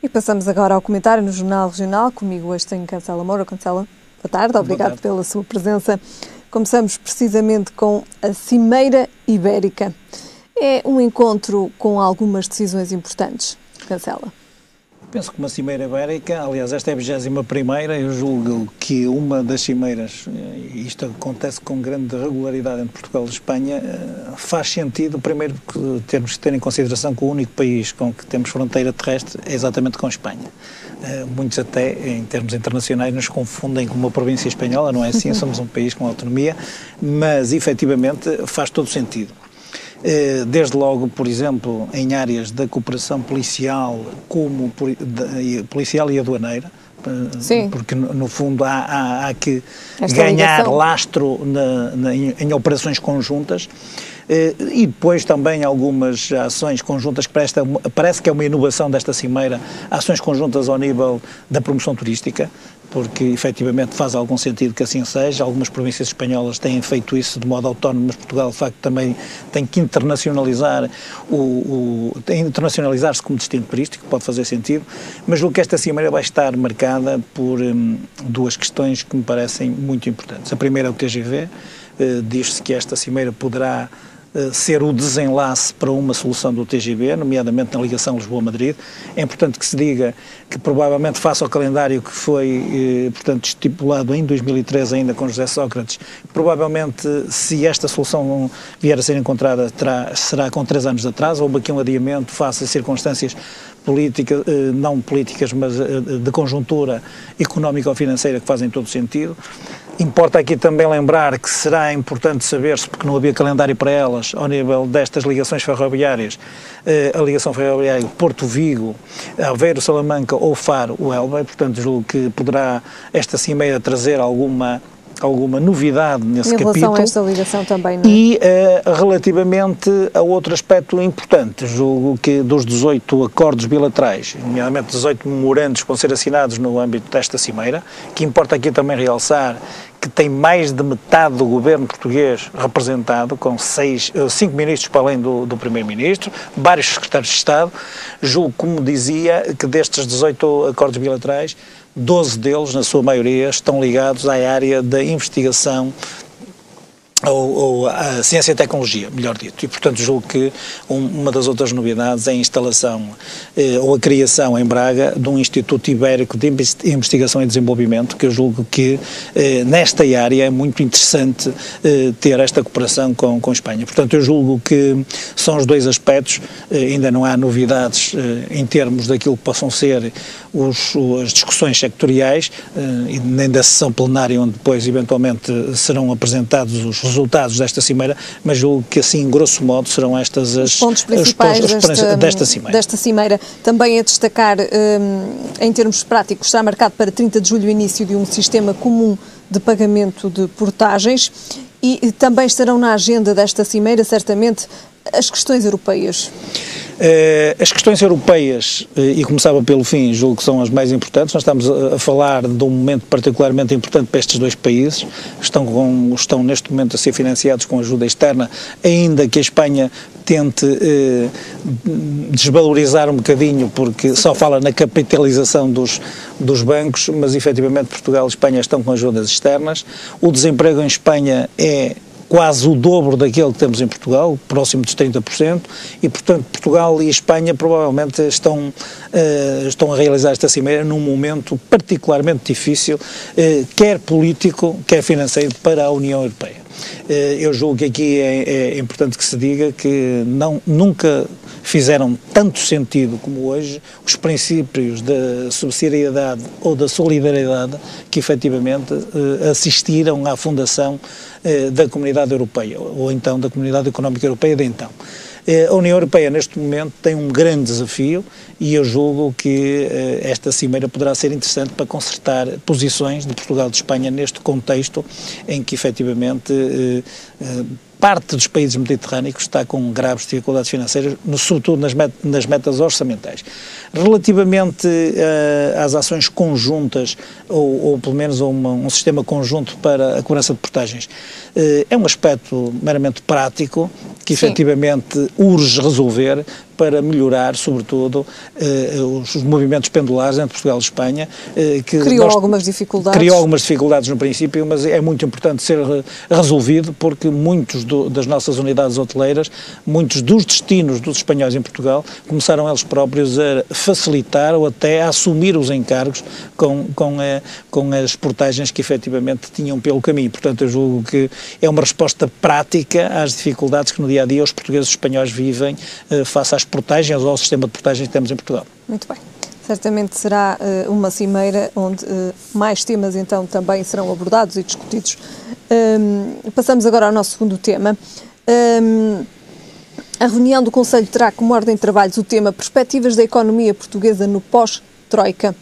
E passamos agora ao comentário no Jornal Regional. Comigo hoje tenho Cancela Moura. Cancela, boa tarde, obrigado pela sua presença. Começamos precisamente com a Cimeira Ibérica. É um encontro com algumas decisões importantes. Cancela. Penso que uma Cimeira Ibérica, aliás, esta é a 21ª, eu julgo que uma das cimeiras, e isto acontece com grande regularidade entre Portugal e Espanha, faz sentido, primeiro, que termos que ter em consideração que o único país com que temos fronteira terrestre é exatamente com a Espanha. Muitos até, em termos internacionais, nos confundem com uma província espanhola, não é assim, somos um país com autonomia, mas, efetivamente, faz todo sentido. Desde logo, por exemplo, em áreas da cooperação policial, como policial e aduaneira, sim, porque no fundo há que ganhar ligação, lastro em operações conjuntas, e depois também algumas ações conjuntas que parece que é uma inovação desta cimeira, ações conjuntas ao nível da promoção turística, porque efetivamente faz algum sentido que assim seja. Algumas províncias espanholas têm feito isso de modo autónomo, mas Portugal de facto também tem que internacionalizar internacionalizar-se como destino turístico, pode fazer sentido, mas o que esta cimeira vai estar marcada por duas questões que me parecem muito importantes. A primeira é o TGV. Diz-se que esta cimeira poderá ser o desenlace para uma solução do TGV, nomeadamente na ligação Lisboa-Madrid. É importante que se diga que provavelmente face ao calendário que foi, portanto, estipulado em 2013 ainda com José Sócrates, provavelmente se esta solução vier a ser encontrada será com 3 anos de atraso. Houve aqui um adiamento face a circunstâncias políticas, não políticas, mas de conjuntura económica ou financeira que fazem todo sentido. Importa aqui também lembrar que será importante saber-se, porque não havia calendário para elas, ao nível destas ligações ferroviárias, a ligação ferroviária Porto-Vigo, Aveiro, Salamanca ou Faro-Elva, portanto julgo que poderá esta cimeira trazer alguma novidade nesse capítulo. Em relação a esta ligação também, não é? E relativamente a outro aspecto importante, julgo que dos 18 acordos bilaterais, nomeadamente 18 memorandos que vão ser assinados no âmbito desta cimeira, que importa aqui também realçar que tem mais de metade do governo português representado, com 5 ministros para além do primeiro-ministro, vários secretários de Estado. Julgo, como dizia, que destes 18 acordos bilaterais, 12 deles, na sua maioria, estão ligados à área da investigação ou a ciência e tecnologia, melhor dito, e portanto julgo que uma das outras novidades é a instalação ou a criação em Braga de um Instituto Ibérico de Investigação e Desenvolvimento, que eu julgo que nesta área é muito interessante ter esta cooperação com Espanha. Portanto, eu julgo que são os dois aspectos, ainda não há novidades em termos daquilo que possam ser as discussões sectoriais, e nem da sessão plenária onde depois eventualmente serão apresentados os resultados desta cimeira, mas julgo que assim, grosso modo, serão estas os pontos principais desta cimeira. Também a destacar, em termos práticos, está marcado para 30 de julho o início de um sistema comum de pagamento de portagens e também estarão na agenda desta cimeira, certamente, as questões europeias. As questões europeias, e começava pelo fim, julgo que são as mais importantes. Nós estamos a falar de um momento particularmente importante para estes dois países, estão neste momento a ser financiados com ajuda externa, ainda que a Espanha tente desvalorizar um bocadinho, porque só fala na capitalização dos bancos, mas efetivamente Portugal e Espanha estão com ajudas externas. O desemprego em Espanha é quase o dobro daquele que temos em Portugal, próximo dos 30%, e portanto Portugal e Espanha provavelmente estão a realizar esta cimeira num momento particularmente difícil, quer político, quer financeiro, para a União Europeia. Eu julgo que aqui é importante que se diga que nunca fizeram tanto sentido como hoje os princípios da subsidiariedade ou da solidariedade que efetivamente assistiram à fundação da Comunidade Europeia, ou então da Comunidade Económica Europeia de então. A União Europeia neste momento tem um grande desafio e eu julgo que esta cimeira poderá ser interessante para concertar posições de Portugal e de Espanha neste contexto em que efetivamente parte dos países mediterrâneos está com graves dificuldades financeiras, sobretudo nas metas orçamentais. Relativamente às ações conjuntas, ou pelo menos a um sistema conjunto para a cobrança de portagens, é um aspecto meramente prático, que efetivamente urge resolver, para melhorar, sobretudo, os movimentos pendulares entre Portugal e Espanha. Criou algumas dificuldades. Criou algumas dificuldades no princípio, mas é muito importante ser resolvido, porque muitos das nossas unidades hoteleiras, muitos dos destinos dos espanhóis em Portugal, começaram eles próprios a facilitar ou até a assumir os encargos com as portagens que efetivamente tinham pelo caminho. Portanto, eu julgo que é uma resposta prática às dificuldades que no dia-a-dia os portugueses e os espanhóis vivem face às portagens ou ao sistema de portagens que temos em Portugal. Muito bem. Certamente será uma cimeira onde mais temas então também serão abordados e discutidos. Passamos agora ao nosso segundo tema. A reunião do Conselho terá como ordem de trabalhos o tema Perspectivas da Economia Portuguesa no pós-Troika,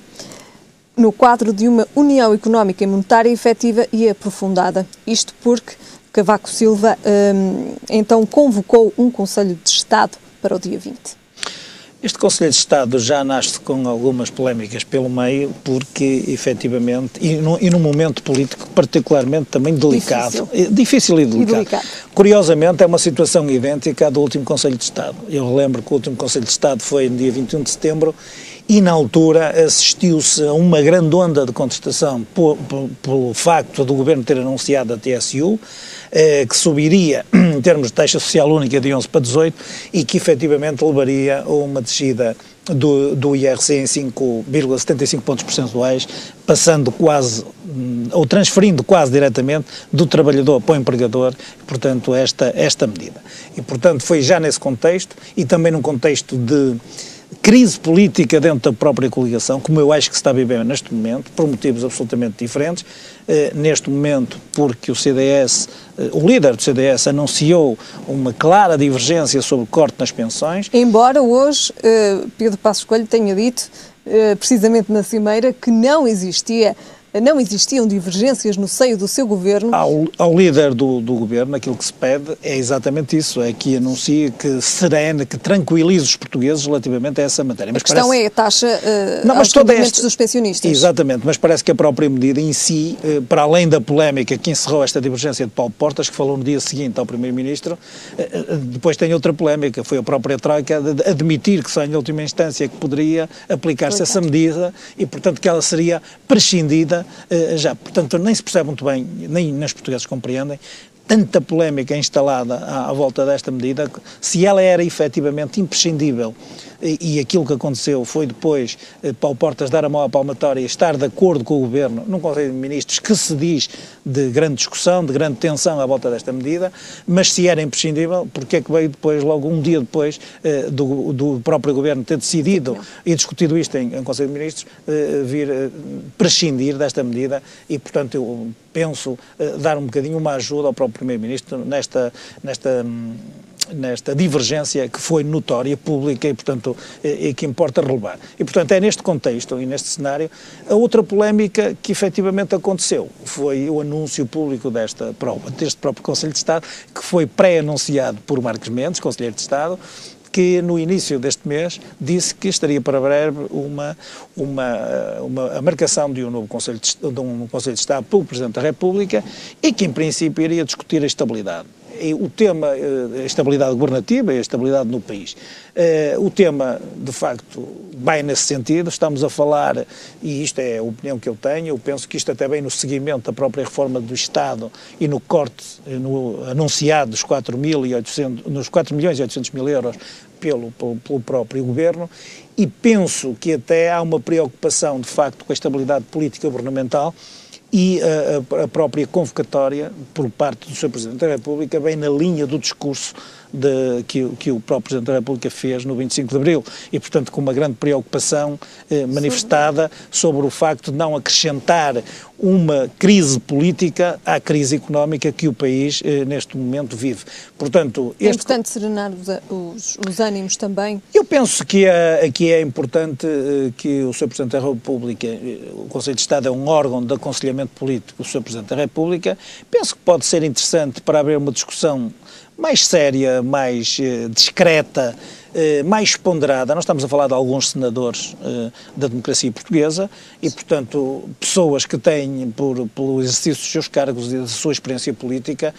no quadro de uma União Económica e Monetária efetiva e aprofundada. Isto porque Cavaco Silva então convocou um Conselho de Estado para o dia 20. Este Conselho de Estado já nasce com algumas polémicas pelo meio, porque, efetivamente, e num momento político particularmente também delicado. Difícil e delicado. Curiosamente, é uma situação idêntica à do último Conselho de Estado. Eu relembro que o último Conselho de Estado foi no dia 21 de setembro, e na altura assistiu-se a uma grande onda de contestação pelo facto do Governo ter anunciado a TSU, que subiria em termos de taxa social única de 11 para 18 e que efetivamente levaria a uma descida do IRC em 5,75 pontos percentuais, passando quase, ou transferindo quase diretamente do trabalhador para o empregador, portanto, esta medida. E, portanto, foi já nesse contexto e também num contexto de crise política dentro da própria coligação, como eu acho que se está a viver neste momento, por motivos absolutamente diferentes. Neste momento, porque o líder do CDS anunciou uma clara divergência sobre o corte nas pensões. Embora hoje Pedro Passos Coelho tenha dito, precisamente na cimeira, que não existiam divergências no seio do seu governo. Ao líder do governo, aquilo que se pede é exatamente isso, é que anuncie, que serene, que tranquilize os portugueses relativamente a essa matéria. Mas a questão é a taxa aos rendimentos dos pensionistas. Exatamente, mas parece que a própria medida em si, para além da polémica que encerrou esta divergência de Paulo Portas, que falou no dia seguinte ao Primeiro-Ministro, depois tem outra polémica, foi a própria Troika admitir que só em última instância que poderia aplicar-se essa medida e, portanto, que ela seria prescindida já. Portanto, nem se percebe muito bem, nem os portugueses compreendem, tanta polémica instalada à volta desta medida, se ela era efetivamente imprescindível. E aquilo que aconteceu foi depois Paulo Portas dar a mão à palmatória e estar de acordo com o Governo num Conselho de Ministros que se diz de grande discussão, de grande tensão à volta desta medida, mas se era imprescindível, porque é que veio depois, logo um dia depois do próprio Governo ter decidido e discutido isto em Conselho de Ministros, vir prescindir desta medida e, portanto, eu penso dar um bocadinho uma ajuda ao próprio Primeiro-Ministro nesta divergência que foi notória, pública e, portanto, que importa relevar. E, portanto, é neste contexto e neste cenário a outra polémica que efetivamente aconteceu foi o anúncio público deste próprio Conselho de Estado, que foi pré-anunciado por Marcos Mendes, Conselheiro de Estado, que no início deste mês disse que estaria para breve a marcação de um novo Conselho de Estado pelo Presidente da República e que, em princípio, iria discutir a estabilidade. O tema, a estabilidade governativa e a estabilidade no país. O tema, de facto, vai nesse sentido. Estamos a falar, e isto é a opinião que eu tenho, eu penso que isto até vem no seguimento da própria reforma do Estado e no corte anunciado dos 4 milhões e 800 mil euros pelo próprio Governo, e penso que até há uma preocupação, de facto, com a estabilidade política governamental. E a própria convocatória por parte do Sr. Presidente da República vem na linha do discurso que o próprio Presidente da República fez no 25 de Abril e, portanto, com uma grande preocupação manifestada sobre o facto de não acrescentar uma crise política à crise económica que o país neste momento vive. Portanto, é importante serenar os ânimos também? Eu penso que é importante que o Sr. Presidente da República, o Conselho de Estado é um órgão de aconselhamento político do Sr. Presidente da República, penso que pode ser interessante para haver uma discussão mais séria, mais discreta mais ponderada. Nós estamos a falar de alguns senadores da democracia portuguesa e, portanto, pessoas que têm, pelo exercício dos seus cargos e da sua experiência política,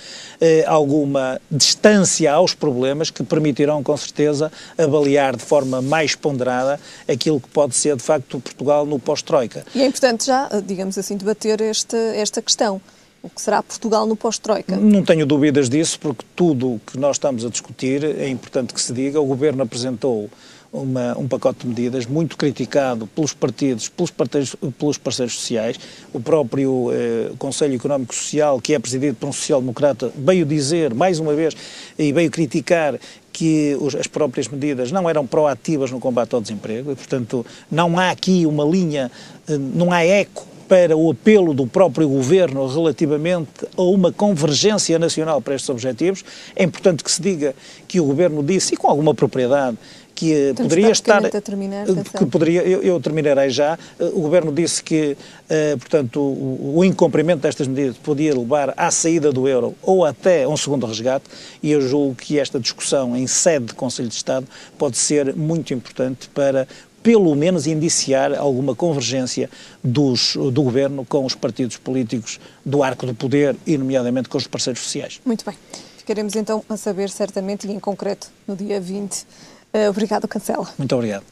alguma distância aos problemas que permitirão, com certeza, avaliar de forma mais ponderada aquilo que pode ser, de facto, Portugal no pós-Troika. E é importante já, digamos assim, debater esta questão. O que será Portugal no pós-Troika? Não tenho dúvidas disso, porque tudo o que nós estamos a discutir é importante que se diga. O Governo apresentou um pacote de medidas muito criticado pelos partidos, pelos parceiros sociais. O próprio Conselho Económico e Social, que é presidido por um social-democrata, veio dizer, mais uma vez, e veio criticar que as próprias medidas não eram proativas no combate ao desemprego, e, portanto, não há aqui uma linha, não há eco para o apelo do próprio Governo relativamente a uma convergência nacional para estes objetivos. É importante que se diga que o Governo disse, e com alguma propriedade, que poderia estar... Eu terminarei já. O Governo disse que, portanto, o incumprimento destas medidas podia levar à saída do euro ou até a um segundo resgate, e eu julgo que esta discussão em sede de Conselho de Estado pode ser muito importante para pelo menos indiciar alguma convergência do Governo com os partidos políticos do arco do poder e, nomeadamente, com os parceiros sociais. Muito bem. Ficaremos então a saber certamente e em concreto no dia 20. Obrigado, Cancela. Muito obrigado.